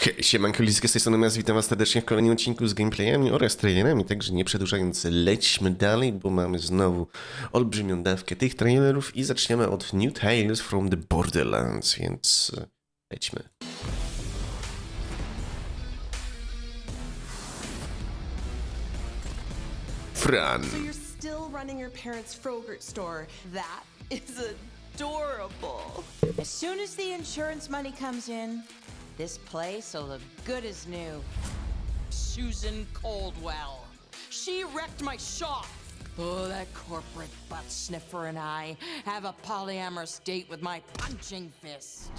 Hej, siemanko, Liska z tej strony Mas, witam was serdecznie w kolejnym odcinku z gameplayami oraz trailerami, także nie przedłużając, lećmy dalej, bo mamy znowu olbrzymią dawkę tych trailerów i zaczniemy od New Tales from the Borderlands, więc lećmy. Fran. So you're still running your parents' Frogurt store. That is adorable. As soon as the insurance money comes in, this place will look good as new. Susan Coldwell. She wrecked my shop. Oh, that corporate butt sniffer and I have a polyamorous date with my punching fist.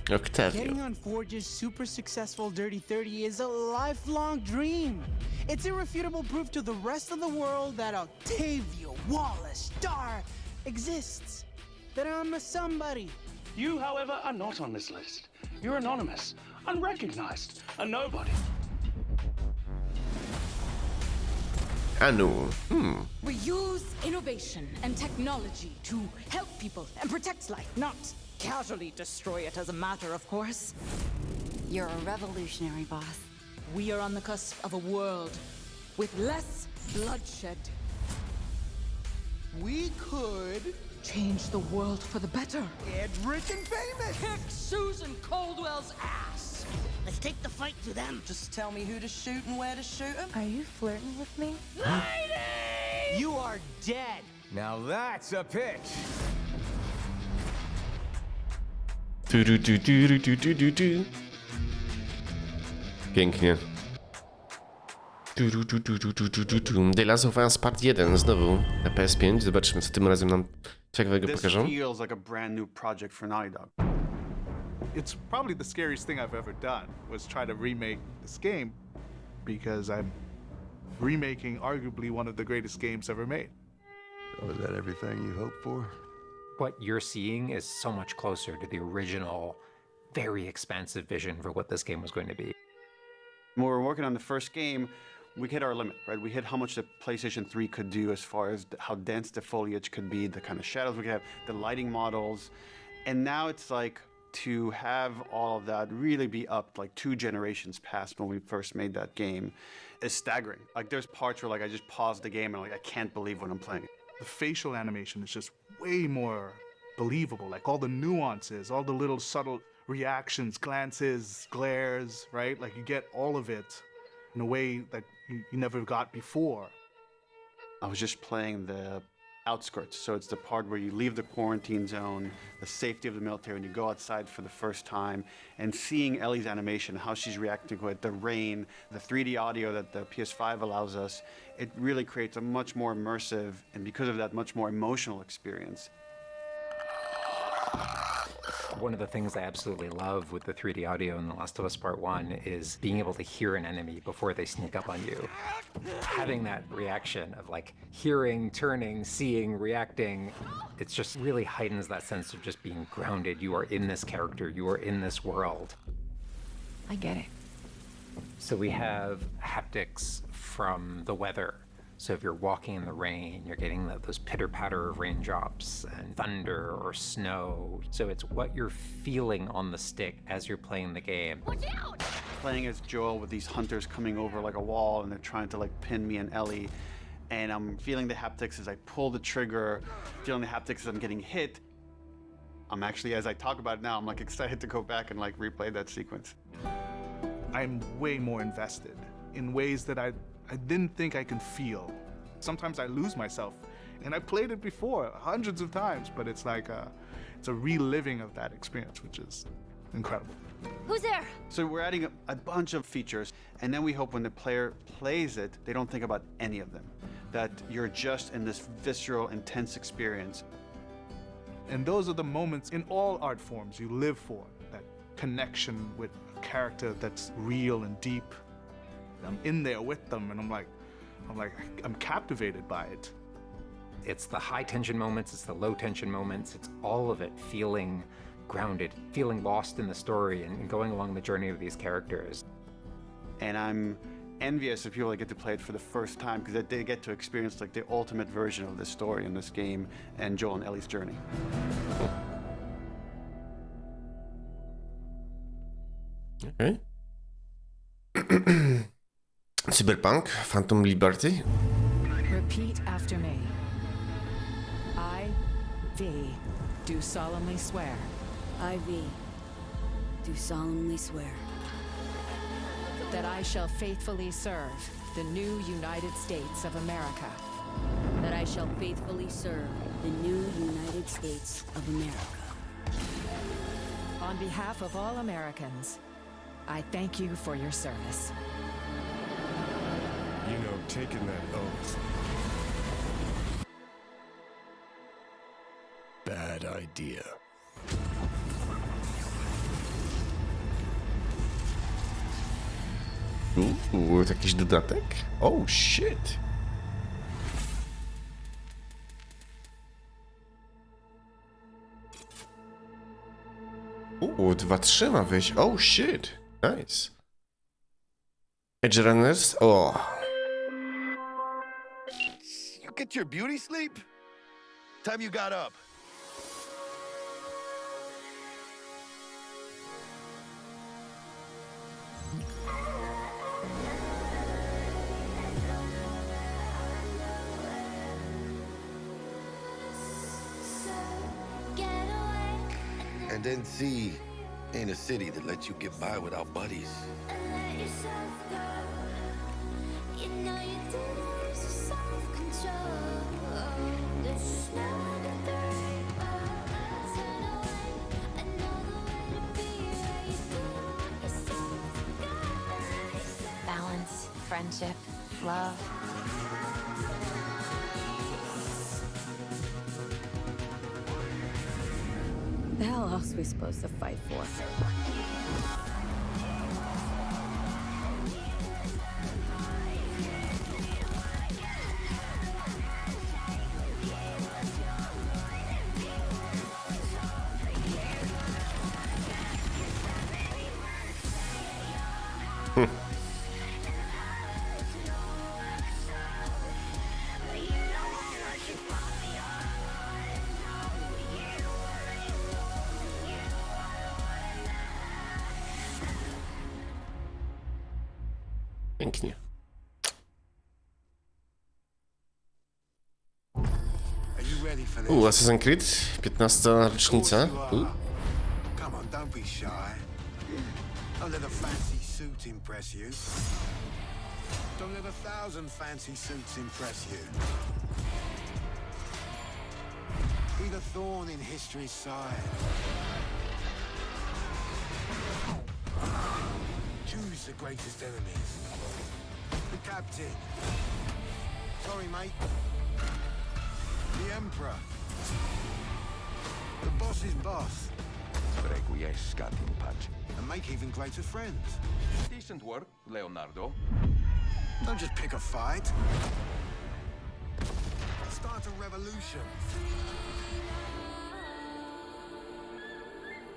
Octavio. Getting on Forge's super successful Dirty 30 is a lifelong dream. It's irrefutable proof to the rest of the world that Octavio Wallace Starr exists. That I'm a somebody. You, however, are not on this list. You're anonymous, unrecognized, a nobody. Anu. We use innovation and technology to help people and protect life, not casually destroy it as a matter of course. You're a revolutionary, boss. We are on the cusp of a world with less bloodshed. We could Change the world for the better. get rich and famous. Kick Susan Coldwell's ass. Let's take the fight to them. Just tell me who to shoot and where to shoot him. Are you flirting with me? You are dead. Now that's a pitch. Tu. Pięknie. The Last of Us Part 1 znowu na PS5. Zobaczymy, co tym razem nam ciekawego This pokażą. feels like a brand new project for Naughty Dog. It's probably the scariest thing I've ever done was try to remake this game because I'm remaking arguably one of the greatest games ever made. Oh, is that everything you hoped for? What you're seeing is so much closer to the original, very expansive vision for what this game was going to be. When we were working on the first game, we hit our limit, right? We hit how much the PlayStation 3 could do as far as how dense the foliage could be, the kind of shadows we could have, the lighting models. And now it's like to have all of that really be up like 2 generations past when we first made that game is staggering. Like there's parts where like I just pause the game and like I can't believe what I'm playing. The facial animation is just way more believable. Like all the nuances, all the little subtle reactions, glances, glares, right? Like you get all of it in a way that you never got before. I was just playing the outskirts, so it's the part where you leave the quarantine zone, the safety of the military, and you go outside for the first time, and seeing Ellie's animation, how she's reacting to it, the rain, the 3D audio that the PS5 allows us, it really creates a much more immersive, and because of that, much more emotional experience. One of the things I absolutely love with the 3D audio in The Last of Us Part 1 is being able to hear an enemy before they sneak up on you. Having that reaction of like hearing, turning, seeing, reacting, it just really heightens that sense of just being grounded. You are in this character, you are in this world. I get it. So we have haptics from the weather. So if you're walking in the rain, you're getting those pitter-patter of raindrops and thunder or snow. So it's what you're feeling on the stick as you're playing the game. Playing as Joel with these hunters coming over like a wall and they're trying to like pin me and Ellie. And I'm feeling the haptics as I pull the trigger, feeling the haptics as I'm getting hit. I'm actually, as I talk about it now, I'm like excited to go back and like replay that sequence. I'm way more invested in ways that I didn't think I could feel. Sometimes I lose myself, and I played it before hundreds of times, but it's like it's a reliving of that experience, which is incredible. Who's there? So we're adding a bunch of features, and then we hope when the player plays it, they don't think about any of them, that you're just in this visceral, intense experience. And those are the moments in all art forms you live for, that connection with a character that's real and deep. I'm in there with them, and I'm captivated by it. It's the high tension moments, it's the low tension moments, it's all of it feeling grounded, feeling lost in the story and going along the journey of these characters. And I'm envious of people that get to play it for the first time because they get to experience like the ultimate version of this story in this game and Joel and Ellie's journey. Okej. Cyberpunk, Phantom Liberty. Repeat after me. I, V, do solemnly swear. I, V, do solemnly swear that I shall faithfully serve the new United States of America. that I shall faithfully serve the new United States of America. On behalf of all Americans, I thank you for your service. You know, taking that oath. Bad idea. To jakiś dodatek? Oh shit! Dwa trzyma wyjść. Oh shit! Nice. Edge Runners? Oh. You get your beauty sleep? Time you got up. And then C ain't a city that lets you get by without buddies. Balance, friendship, love. The hell else are we supposed to fight for? Pięknie. Assassin's Creed, 15. rocznica. Come on, don't be shy. Don't let a fancy suit impress you. Don't let 1,000 fancy suits impress you. Be the thorn in history's side. Choose the greatest enemies. The captain. Sorry, mate. The emperor. The boss's boss. And make even greater friends. Decent work, Leonardo. Don't just pick a fight. Start a revolution.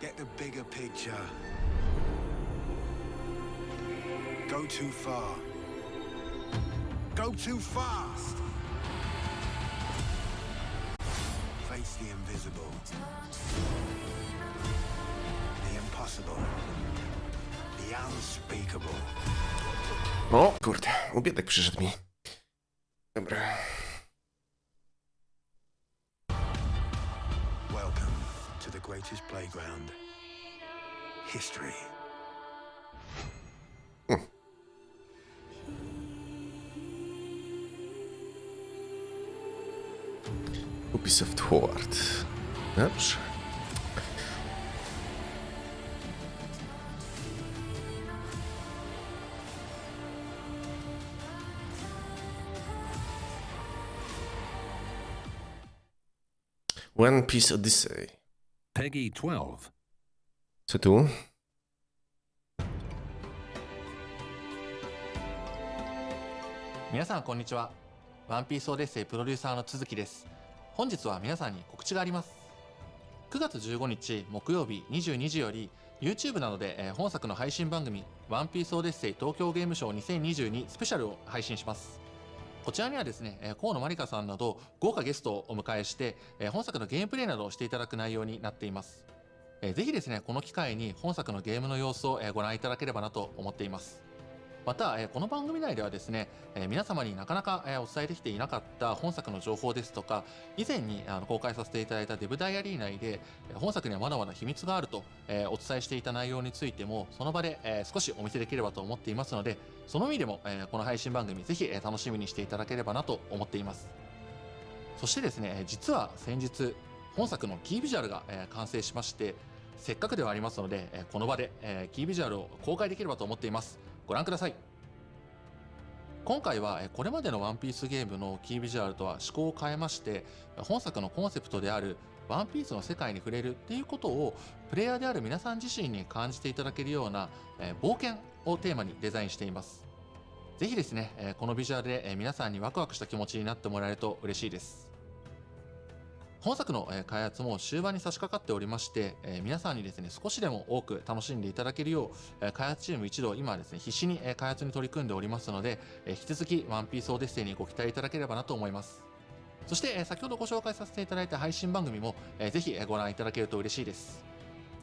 Get the bigger picture. Go too far. Go too fast. Face the invisible. The impossible. The unspeakable. O, kurde, obiadek przyszedł mi. Dobra. Welcome to the greatest playground. History. Ubisoft Forward. Dobrze. One Piece Odyssey. Peggy 12. Co tu?皆さんこんにちは。ワンピースオデッセイプロデューサーの都築です。本日は皆さんに告知があります。9月15日木曜日22時より YouTube などで本作の配信番組ワンピースオデッセイ東京ゲームショウ2022スペシャルを配信します。こちらにはですね、河野まりかさんなど豪華ゲストをお迎えして本作のゲームプレイなどをしていただく内容になっています。ぜひですね、この機会に本作のゲームの様子をご覧いただければなと思っています。また、この番組内ではですね、皆様になかなかお伝えできていなかった本作の情報ですとか、以前に公開させていただいたデブダイアリー内で本作にはまだまだ秘密があるとお伝えしていた内容についてもその場で少しお見せできればと思っていますので、その意味でもこの配信番組ぜひ楽しみにしていただければなと思っています。そしてですね、実は先日本作のキービジュアルが完成しまして、せっかくではありますのでこの場でキービジュアルを公開できればと思っています。ご覧ください。今回はこれまでのワンピースゲームのキービジュアルとは趣向を変えまして、本作のコンセプトであるワンピースの世界に触れるっていうことをプレイヤーである皆さん自身に感じていただけるような冒険をテーマにデザインしています。ぜひですね、このビジュアルで皆さんにワクワクした気持ちになってもらえると嬉しいです。本作の開発も終盤に差し掛かっておりまして、皆さんにですね少しでも多く楽しんでいただけるよう開発チーム一同今はですね必死に開発に取り組んでおりますので、引き続きワンピースオデッセイにご期待いただければなと思います。そして先ほどご紹介させていただいた配信番組もぜひご覧いただけると嬉しいです。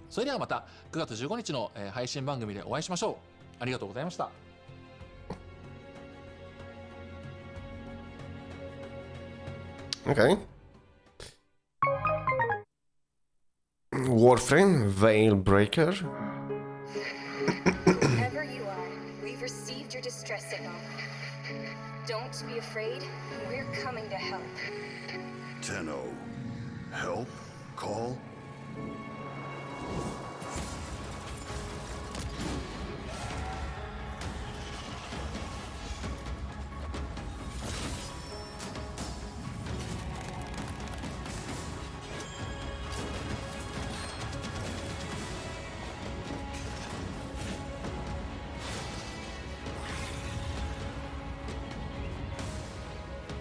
それではまた9月15日の配信番組でお会いしましょう。ありがとうございました。Okay. Warframe, Veil Breaker. Wherever you are, we've received your distress signal. Don't be afraid, we're coming to help. Tenno. Help? Call?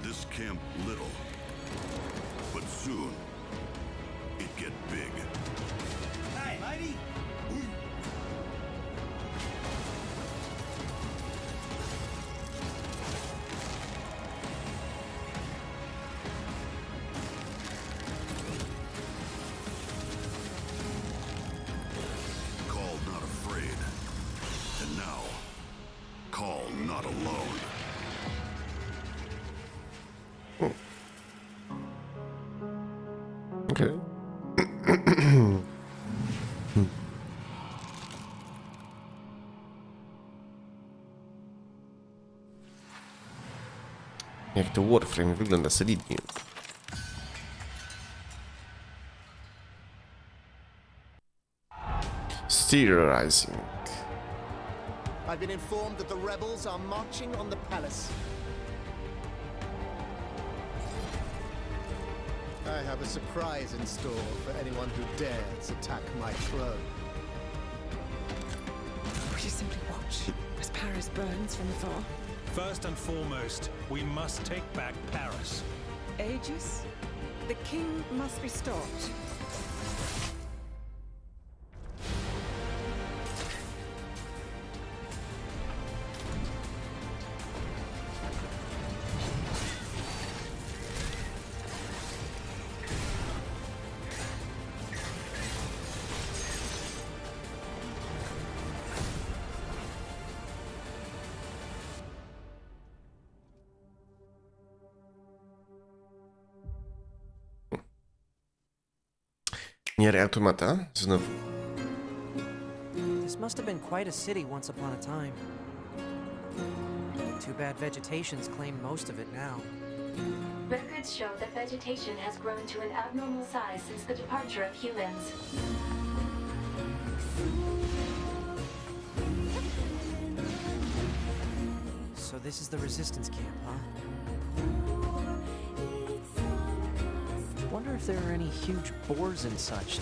This camp little, but soon it get big. Hey, matey! Call not afraid. And now, call not alone. Okay. Jak to Warframe wygląda solidnie. Sterilizing. I've been informed that the rebels are marching on the palace. I have a surprise in store for anyone who dares attack my throne. Will you simply watch as Paris burns from afar? First and foremost, we must take back Paris. Aegis, the king must be stopped. Nier automata, znowu. This must have been quite a city once upon a time. Too bad vegetation's claimed most of it now. Records show that vegetation has grown to an abnormal size since the departure of humans. So this is the resistance camp, huh? Wonder if there are any huge boars and such.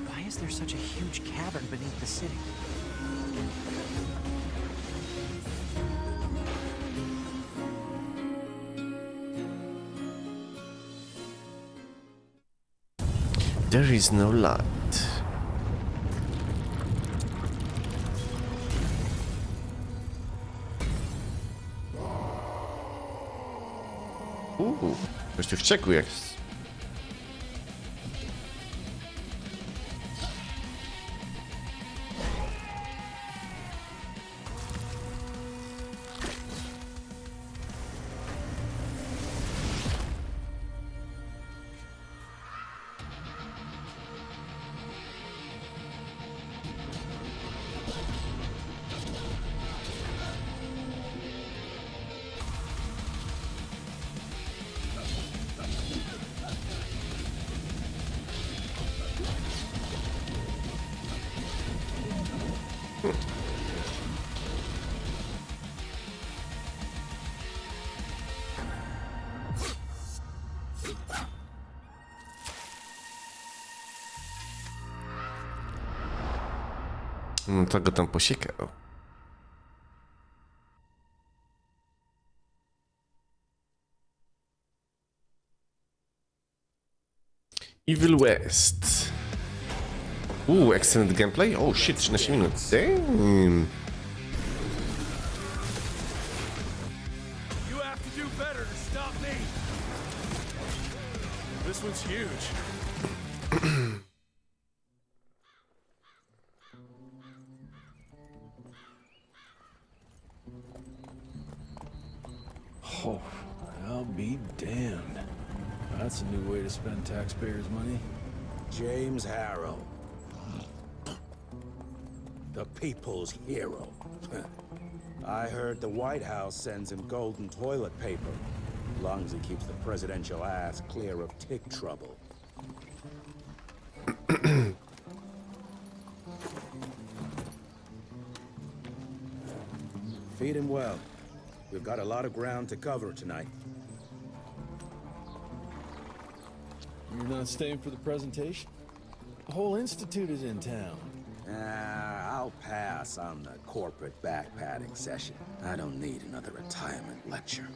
Why is there such a huge cavern beneath the city? There is no light. Gościu wściekły jak... No to go tam posiekał. Evil West. Excellent gameplay. Oh shit, 13 minut. Damn. You have to do better to stop me. This one's huge. Oh, I'll be damned. That's a new way to spend taxpayers' money. James Harrow. The people's hero. I heard the White House sends him golden toilet paper. As long as he keeps the presidential ass clear of tick trouble. Feed him well. We've got a lot of ground to cover tonight. You're not staying for the presentation? The whole institute is in town. I'll pass on the corporate backpatting session. I don't need another retirement lecture.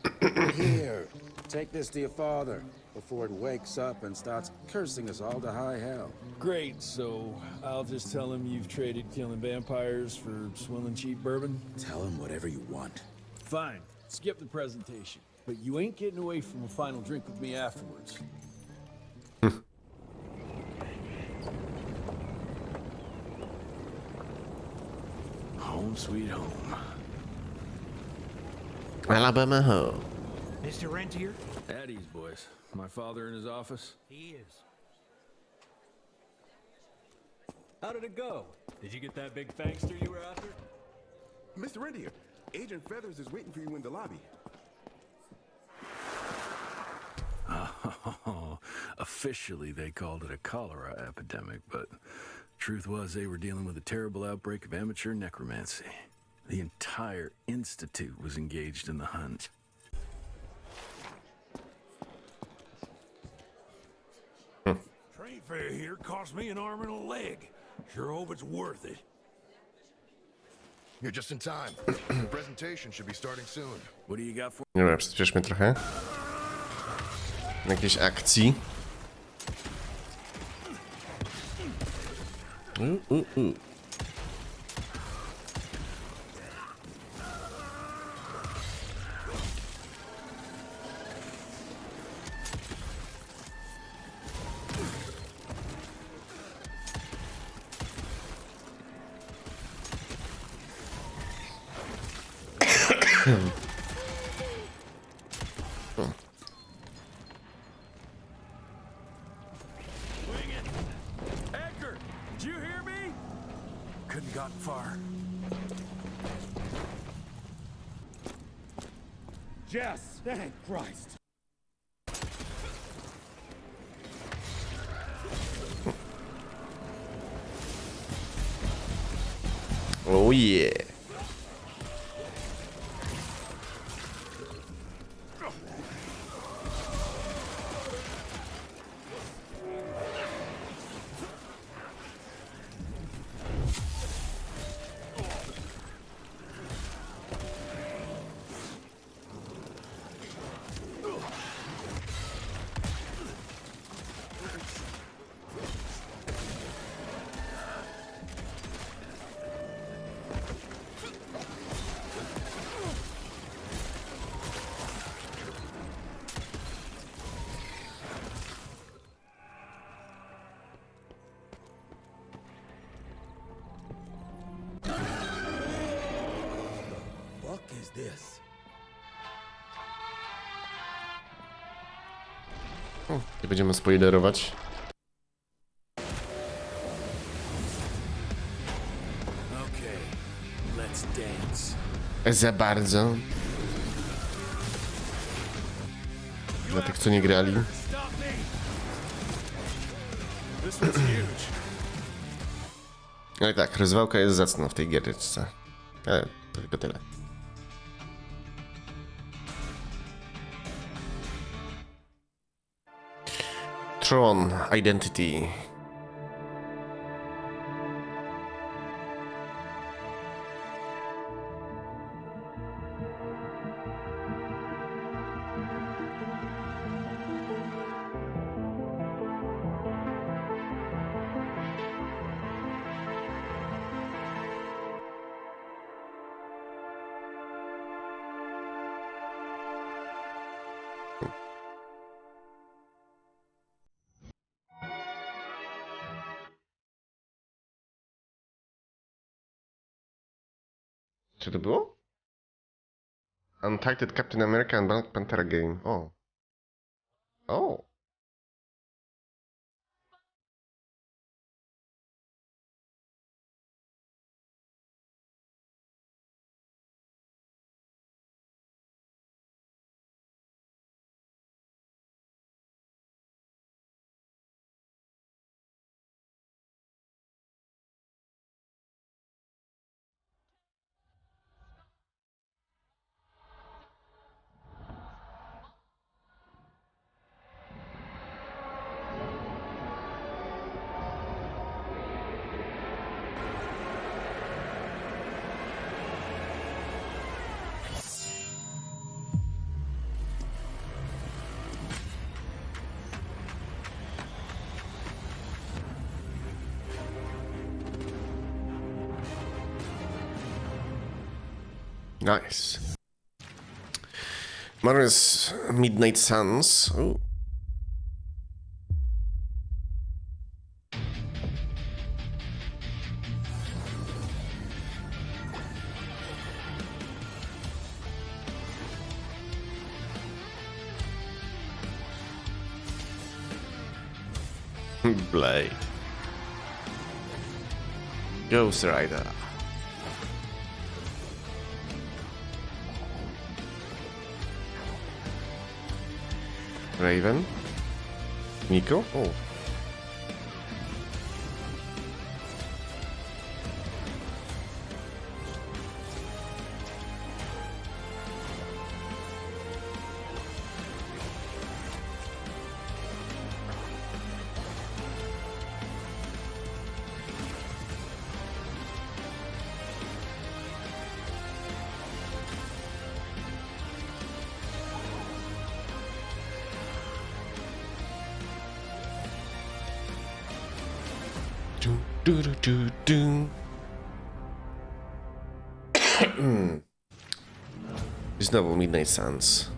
Here, take this to your father before it wakes up and starts cursing us all to high hell. Great, so I'll just tell him you've traded killing vampires for swilling cheap bourbon? Tell him whatever you want. Fine, skip the presentation. But you ain't getting away from a final drink with me afterwards. Home sweet home. Alabama home. Mr. Rentier? At ease, boys. My father in his office? He is. How did it go? Did you get that big fangster you were after? Mr. Rentier, Agent Feathers is waiting for you in the lobby. Oh, officially they called it a cholera epidemic, but truth was they were dealing with a terrible outbreak of amateur necromancy. The entire institute was engaged in the hunt. Train fare here cost me an arm and a leg. Sure hope it's worth it. You're just in time. The presentation should be starting soon. What do you got for? Dobra, przyspieszmy trochę. Jakieś akcji. Edgar, did you hear me? Couldn't gotten far. Jess, thank Christ. Oh yeah. This. Nie będziemy spoilerować. Okay, let's dance. Za bardzo. Dla tych, co nie grali. Ale tak, rozwałka jest zacna w tej giereczce. Ale to tylko tyle. Tron Identity. Co to było? Untitled Captain America and Black Panther game. O. O. Nice. Marvel's Midnight Suns. Ooh. Blade. Ghost Rider. Raven. Nico? Oh. Znowu Midnight Suns.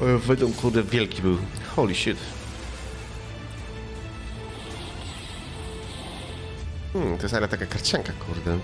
Według kurde wielki był. Holy shit. To jest ale taka karcianka, kurde.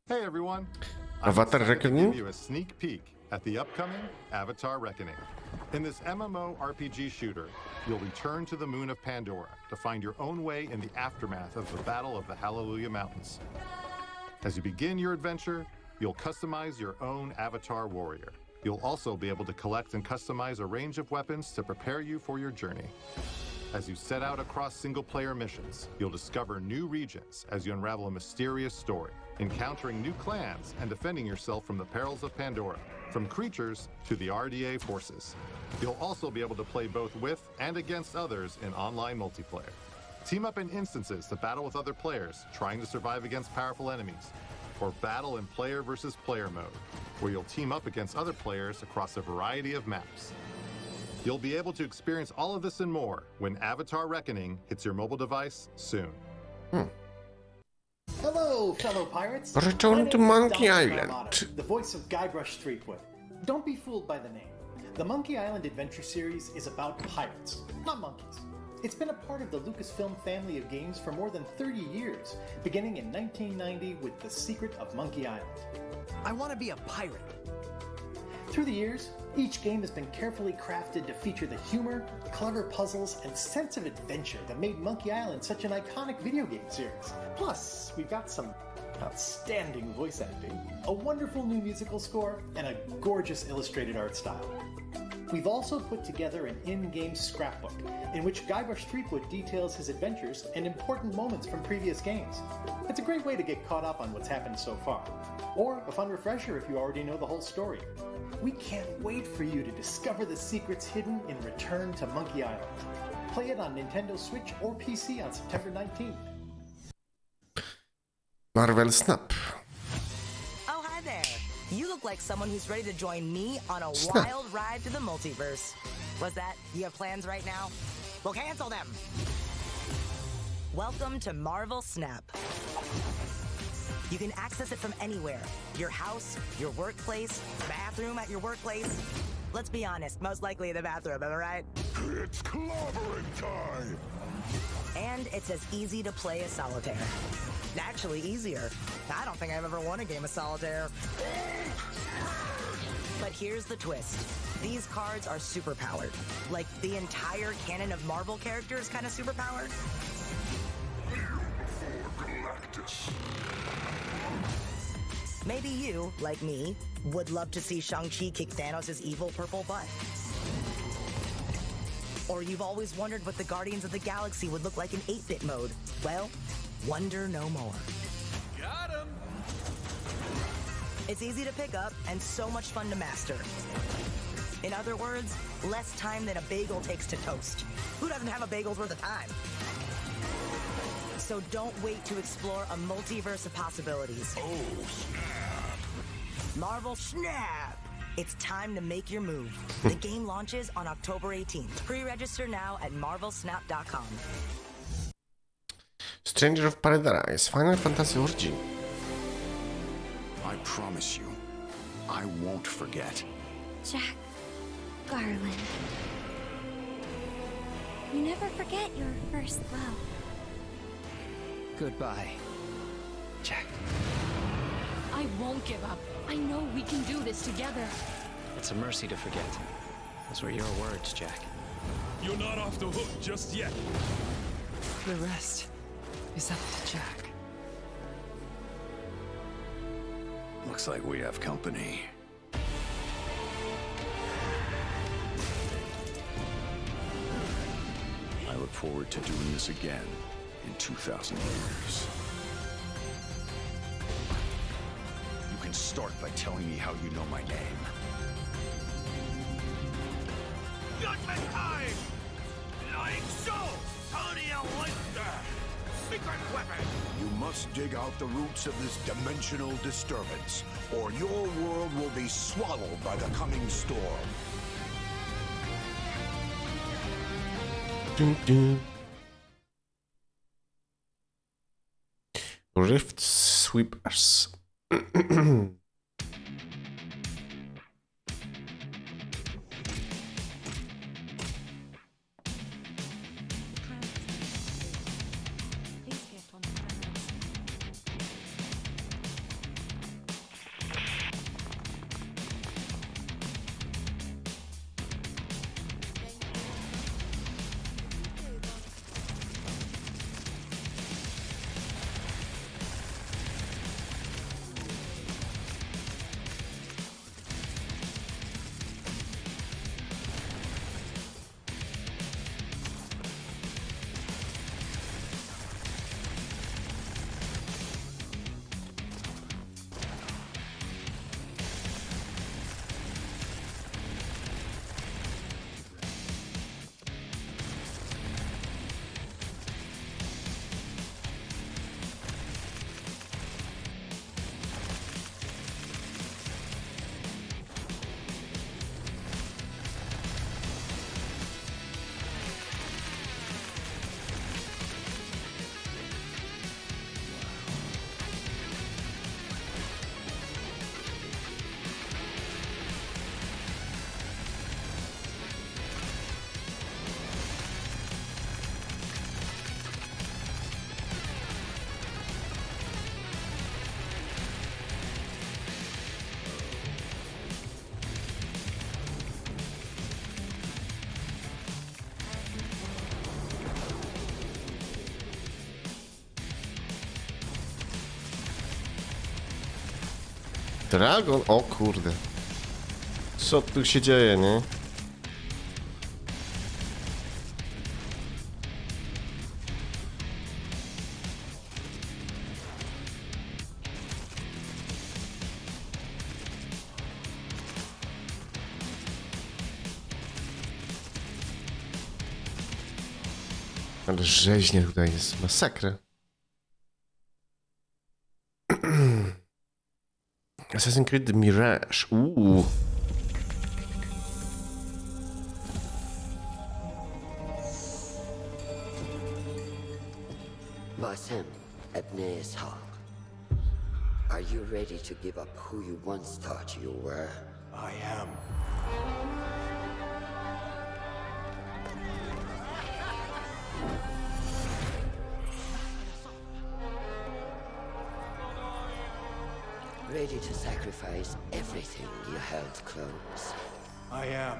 Hey everyone. Avatar I'm Reckoning? to give you a sneak peek at the upcoming Avatar Reckoning. In this MMO RPG shooter, you'll return to the moon of Pandora to find your own way in the aftermath of the Battle of the Hallelujah Mountains. As you begin your adventure, you'll customize your own Avatar warrior. You'll also be able to collect and customize a range of weapons to prepare you for your journey. As you set out across single-player missions, you'll discover new regions as you unravel a mysterious story, encountering new clans and defending yourself from the perils of Pandora, from creatures to the RDA forces. You'll also be able to play both with and against others in online multiplayer. Team up in instances to battle with other players, trying to survive against powerful enemies, or battle in player versus player mode, where you'll team up against other players across a variety of maps. You'll be able to experience all of this and more when Avatar Reckoning hits your mobile device soon. Hello, fellow pirates. Return to Monkey Island. The voice of Guybrush Threepwood. Don't be fooled by the name. The Monkey Island Adventure series is about pirates, not monkeys. It's been a part of the Lucasfilm family of games for more than 30 years, beginning in 1990 with The Secret of Monkey Island. I want to be a pirate. Through the years, each game has been carefully crafted to feature the humor, clever puzzles, and sense of adventure that made Monkey Island such an iconic video game series. Plus, we've got some outstanding voice acting, a wonderful new musical score, and a gorgeous illustrated art style. We've also put together an in-game scrapbook, in which Guybrush Threepwood details his adventures and important moments from previous games. It's a great way to get caught up on what's happened so far. Or a fun refresher if you already know the whole story. We can't wait for you to discover the secrets hidden in Return to Monkey Island. Play it on Nintendo Switch or PC on September 19th. Marvel Snap. Oh, hi there. You look like someone who's ready to join me on a Snap. wild ride through the multiverse. Was that, you have plans right now? Well, cancel them. Welcome to Marvel Snap. You can access it from anywhere. Your house, your workplace, bathroom at your workplace. Let's be honest, most likely the bathroom, am I right? It's clobbering time! And it's as easy to play as solitaire. Actually easier. I don't think I've ever won a game of solitaire. But here's the twist. These cards are superpowered. Like the entire canon of Marvel characters kind of superpowered. Maybe you, like me, would love to see Shang-Chi kick Thanos' evil purple butt. Or you've always wondered what the Guardians of the Galaxy would look like in 8-bit mode. Well, wonder no more. Got him! It's easy to pick up and so much fun to master. In other words, less time than a bagel takes to toast. Who doesn't have a bagel's worth of time? So don't wait to explore a multiverse of possibilities. Oh, snap! Marvel Snap! It's time to make your move. The game launches on October 18th. Pre-register now at marvelsnap.com. Stranger of Paradise, Final Fantasy Origin. I promise you, I won't forget. Jack Garland. You never forget your first love. Goodbye, Jack. I won't give up. I know we can do this together. It's a mercy to forget. Those were your words, Jack. You're not off the hook just yet. The rest is up to Jack. Looks like we have company. I look forward to doing this again in 2,000 years. You can start by telling me how you know my name. Judgment time! Lying soul! How do you like that? Secret weapon! You must dig out the roots of this dimensional disturbance, or your world will be swallowed by the coming storm. Dun, dun. Rift Sweepers. Dragon? O kurde. Co tu się dzieje, nie? Ale rzeźnie tutaj jest, masakra. Assassin's Creed Mirage, Basem, Ebne's Hawk. Are you ready to give up who you once thought you were? I am. Ready to sacrifice everything you held close? I am.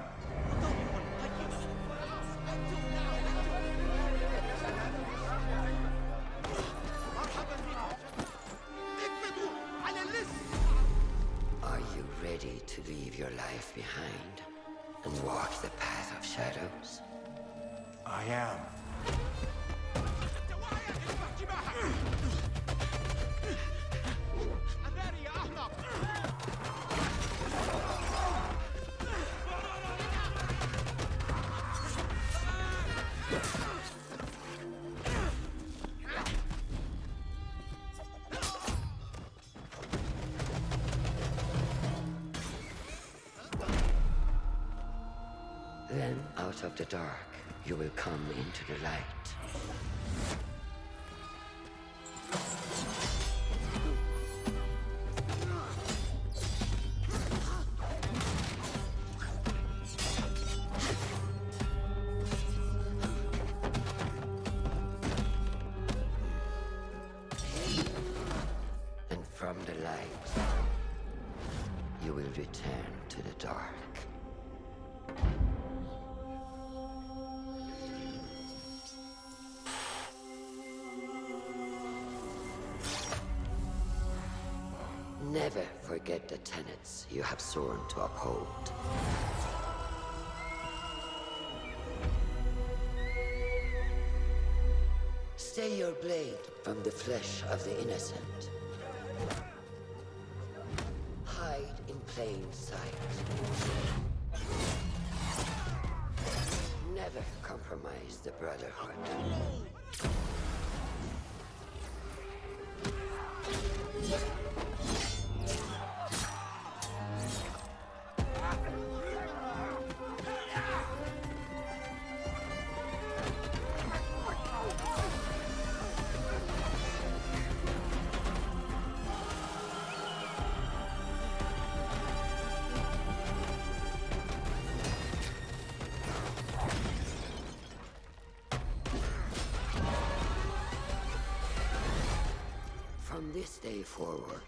Are you ready to leave your life behind and walk the path of shadows? I am. Then, out of the dark, you will come into the light. And from the light, you will return to the dark. Never forget the tenets you have sworn to uphold. Stay your blade from the flesh of the innocent. Hide in plain sight. Never compromise the Brotherhood. From this day forward,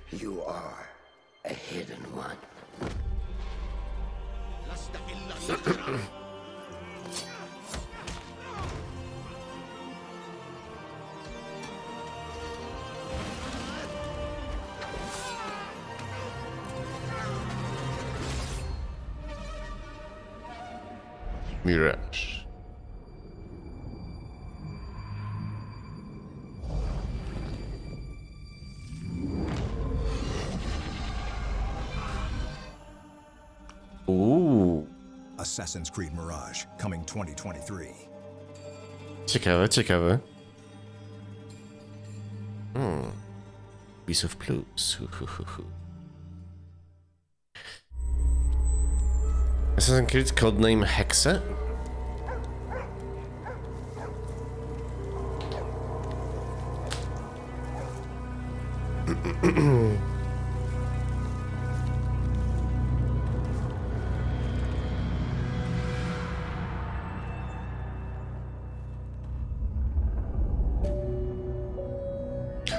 you are a hidden one. Mirage. Assassin's Creed Mirage, coming 2023. Ciekawe, ciekawe. Piece of Plus. Assassin's Creed codename Hexe?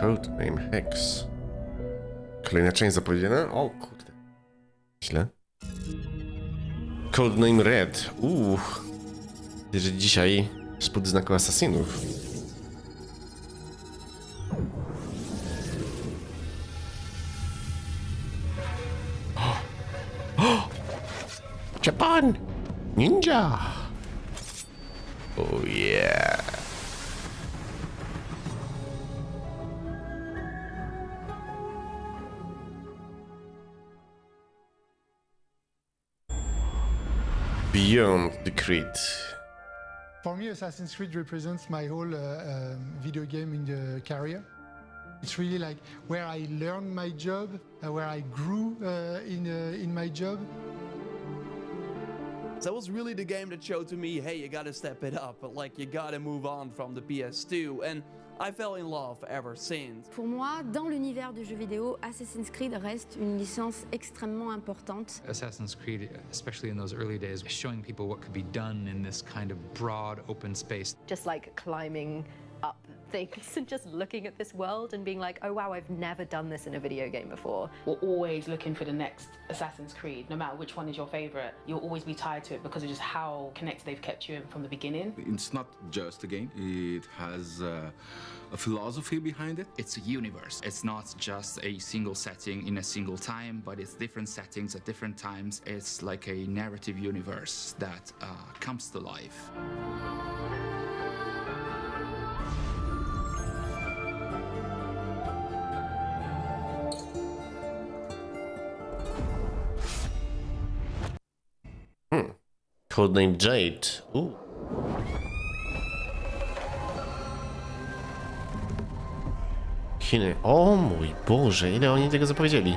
Codename Hex. Kolejna część zapowiedziana? O kurde. Źle. Codename Red. Że dzisiaj spod znaku asasinów. Japan! Ninja! Oh yeah! Beyond the Creed. For me, Assassin's Creed represents my whole video game in the career. It's really like where I learned my job, where I grew in my job. That was really the game that showed to me, hey, you gotta step it up, but like you gotta move on from the PS2, and I fell in love ever since. Pour moi, dans l'univers du jeu vidéo, Assassin's Creed reste une licence extrêmement importante. Assassin's Creed, especially in those early days, showing people what could be done in this kind of broad, open space. Just like climbing up things and just looking at this world and being like, oh wow, I've never done this in a video game before. We're always looking for the next Assassin's Creed. No matter which one is your favorite, you'll always be tied to it because of just how connected they've kept you in from the beginning. It's not just a game, it has a philosophy behind it. It's a universe. It's not just a single setting in a single time, but it's different settings at different times. It's like a narrative universe that comes to life. Codename Jade. Chiny. O mój Boże, ile oni tego zapowiedzieli.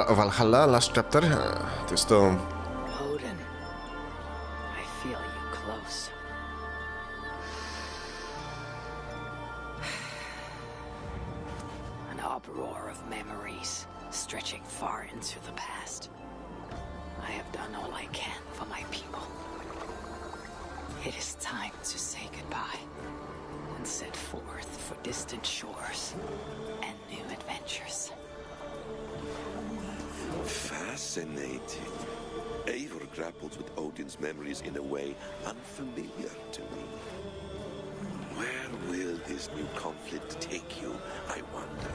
Valhalla, Last Chapter. To jest to... Odin, I feel you close. An uproar of memories stretching far into the past. I have done all I can for my people. It is time to say goodbye and set forth for distant shores and new adventures. Fascinating. Eivor grapples with Odin's memories in a way unfamiliar to me. Where will this new conflict take you, I wonder?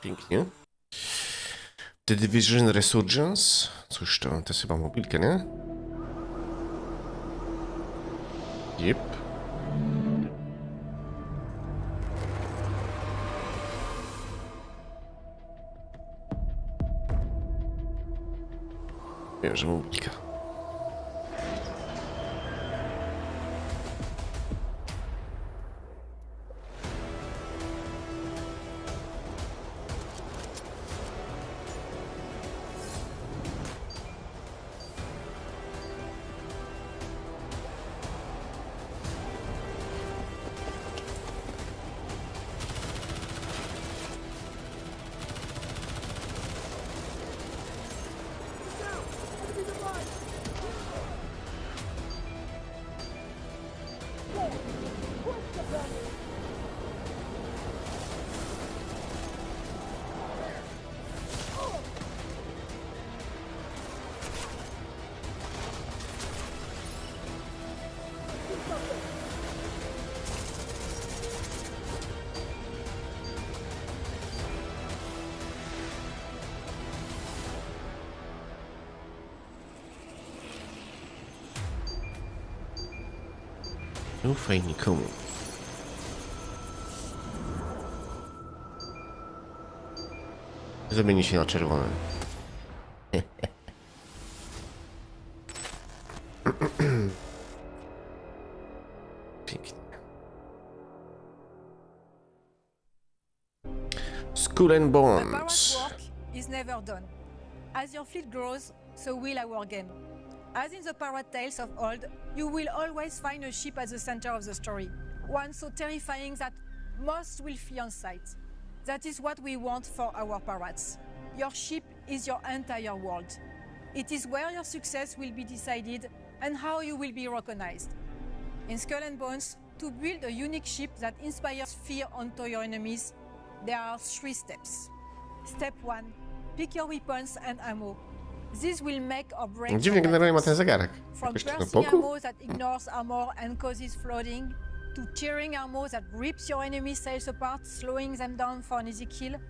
Pięknie. The Division Resurgence. Cóż to jest chyba mobilka, nie? Yep. Wiem, że mobilka. Ufaj nikomu. Zamieni się na czerwone. Pięknie. Skull and Bones. Work is never done. As your fleet grows, so will our game. As in the pirate tales of old, you will always find a ship at the center of the story. One so terrifying that most will flee on sight. That is what we want for our pirates. Your ship is your entire world. It is where your success will be decided and how you will be recognized. In Skull and Bones, to build a unique ship that inspires fear onto your enemies, there are 3 steps. Step 1. Pick your weapons and ammo. This will make or break Dziwnie generalnie ma ten zegarek. from Jakoś tak na bursting boku? ammo that ignores armor and causes flooding, to tearing armor that rips your enemy's sails apart, slowing them down for an easy kill.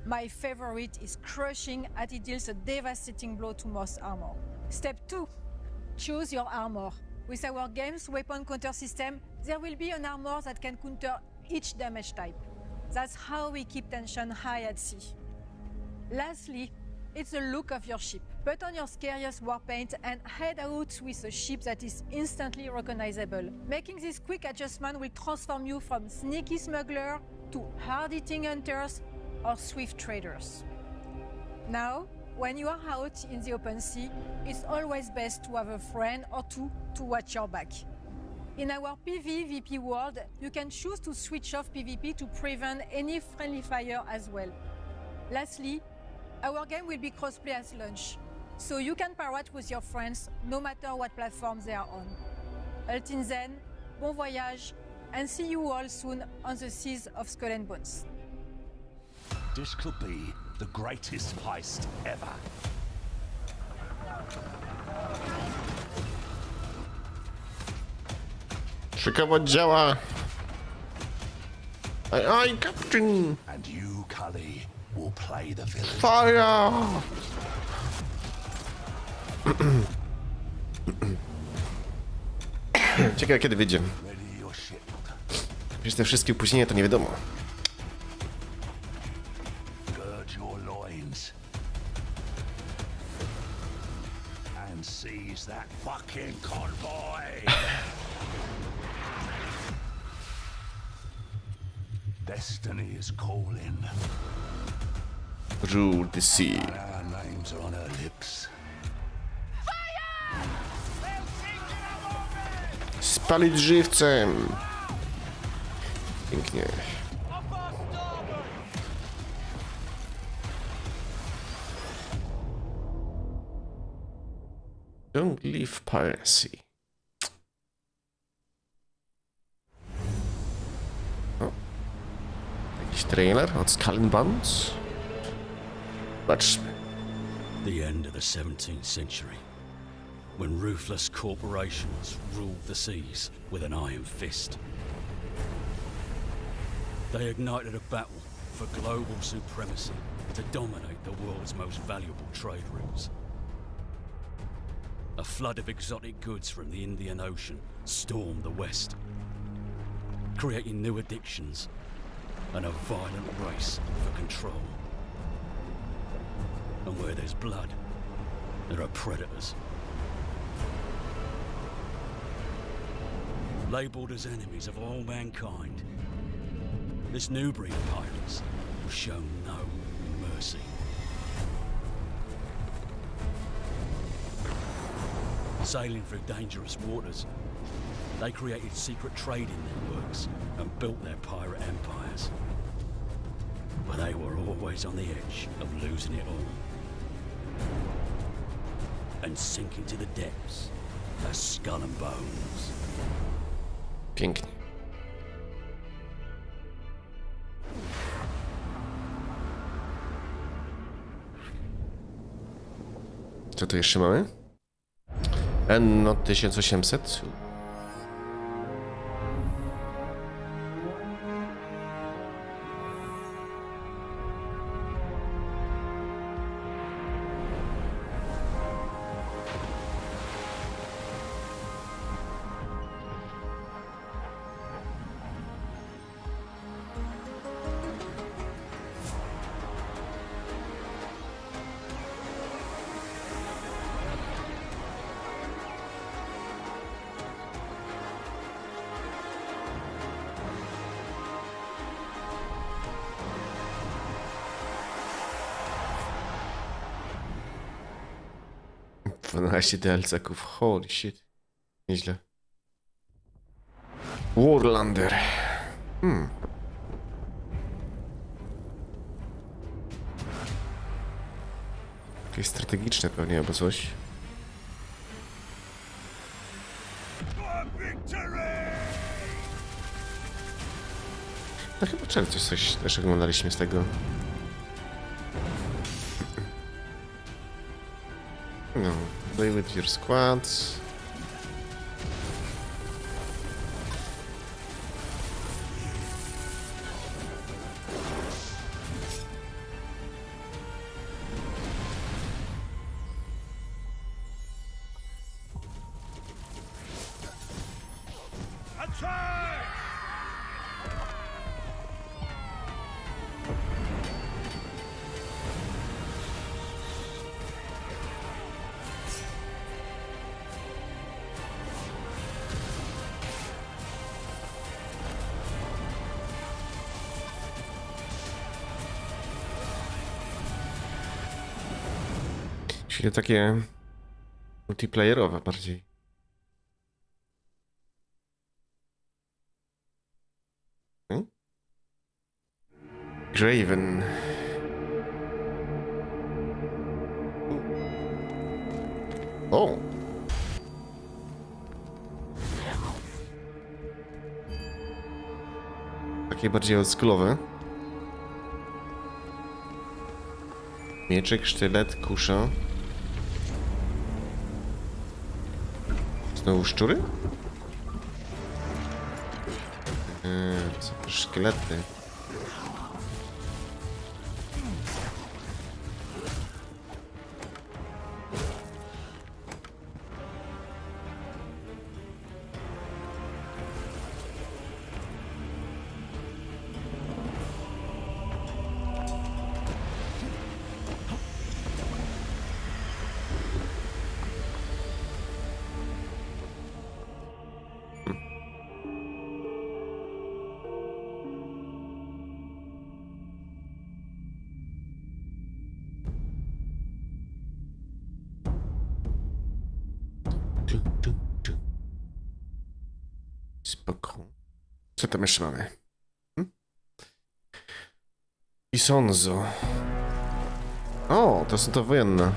My favorite is crushing as it deals a devastating blow to most armor. Step 2. Choose your armor. With our game's weapon counter system, there will be an armor that can counter each damage type. That's how we keep tension high at sea. Lastly, it's the look of your ship. Put on your scariest war paint and head out with a ship that is instantly recognizable. Making this quick adjustment will transform you from sneaky smuggler to hard-hitting hunters or swift traders. Now, when you are out in the open sea, it's always best to have a friend or two to watch your back. In our PvVP world, you can choose to switch off PvP to prevent any friendly fire as well. Lastly, our game will be crossplay at launch, so you can pirate with your friends no matter what platforms they are on. Until then, bon voyage, and see you all soon on the seas of Skull and Bones. This could be the greatest heist ever. Szykować działa. Aj, Captain! And you, Cully, will play the villain. Fire! Ciekawe kiedy wyjdzie. Wiesz, te wszystkie opóźnienia to nie wiadomo. Gird your loins. And seize that fucking convoy. Destiny is calling. Rule the sea. And our names are on her lips. Spalić żywcem. Pięknie. Don't leave piracy. O. Jakiś trailer od Skull and Bones? Zobaczmy. The end of the 17th century, when ruthless corporations ruled the seas with an iron fist. They ignited a battle for global supremacy to dominate the world's most valuable trade routes. A flood of exotic goods from the Indian Ocean stormed the West, creating new addictions and a violent race for control. And where there's blood, there are predators. Labeled as enemies of all mankind, this new breed of pirates will show no mercy. Sailing through dangerous waters, they created secret trading networks and built their pirate empires. But they were always on the edge of losing it all and sinking to the depths as Skull and Bones. Pięknie. Co tu jeszcze mamy? No 1800. 12 DLC-ków, holy shit. Nieźle. Warlander. Jakieś strategiczne pewnie albo coś. No chyba coś też oglądaliśmy z tego. No, play with your squad. Czyli takie multiplayerowe bardziej. Graven. O! Takie bardziej oldschoolowe. Mieczyk, sztylet, kusza. Znowu szczury? Co to szkielety? Spoko. Co tam jeszcze mamy? Isonzo. O, to są to wojenne.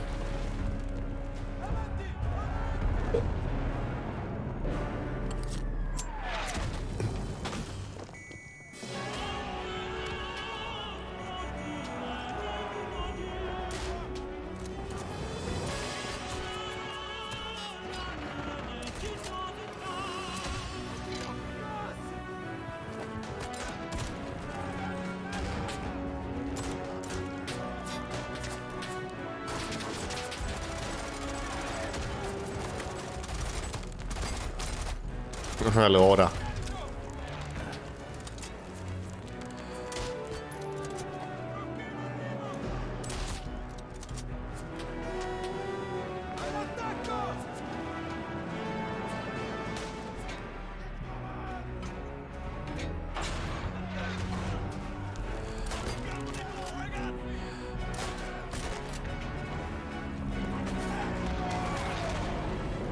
Allora.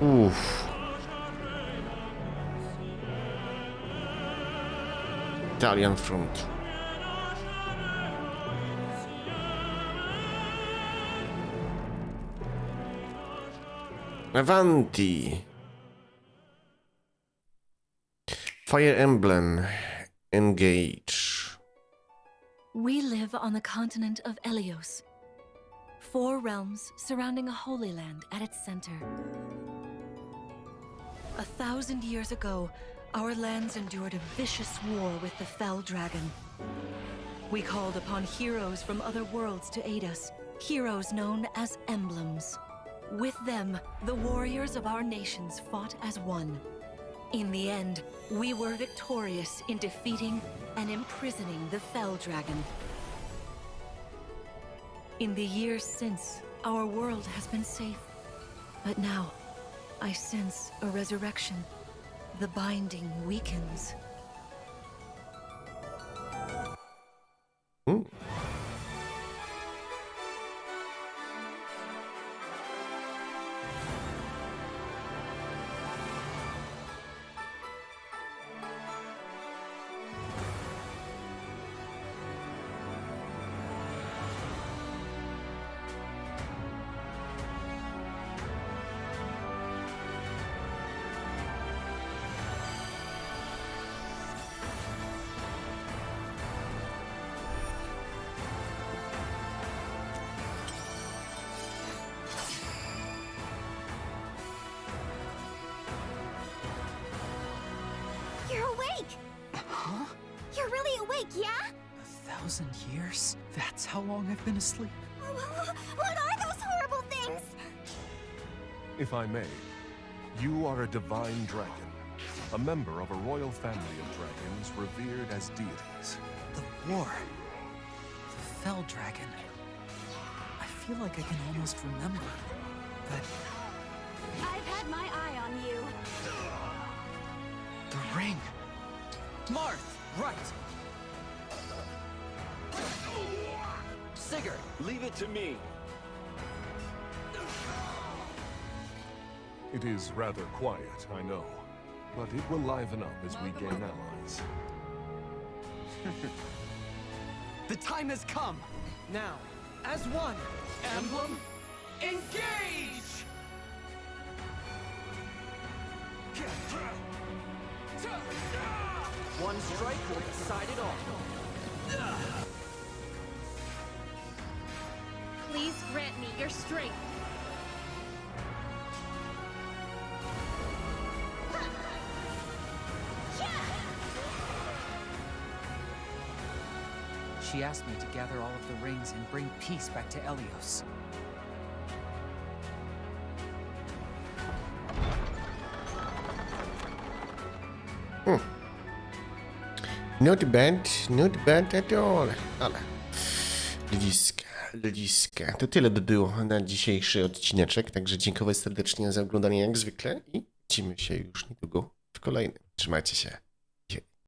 Uff. Italian front. Avanti. Fire Emblem. Engage. We live on the continent of Elios. 4 realms surrounding a holy land at its center. 1,000 years ago, our lands endured a vicious war with the fell dragon. We called upon heroes from other worlds to aid us, heroes known as emblems. With them, the warriors of our nations fought as one. In the end, we were victorious in defeating and imprisoning the fell dragon. In the years since, our world has been safe. But now, I sense a resurrection. The binding weakens. Ooh. awake! Huh? You're really awake, yeah? 1,000 years? That's how long I've been asleep. What are those horrible things? If I may, you are a divine dragon, a member of a royal family of dragons revered as deities. The war. The Fell Dragon. I feel like I can almost remember, but... I've had my eye on you. The ring! Marth! Right! Sigurd, leave it to me. It is rather quiet, I know, but it will liven up as we gain allies. The time has come! Now, as one, emblem, engage! One strike will decide it all. Please grant me your strength. She asked me to gather all of the rings and bring peace back to Elios. Not bad at all. Ale ludziska. To tyle by było na dzisiejszy odcineczek, także dziękuję serdecznie za oglądanie jak zwykle i widzimy się już niedługo w kolejnym. Trzymajcie się.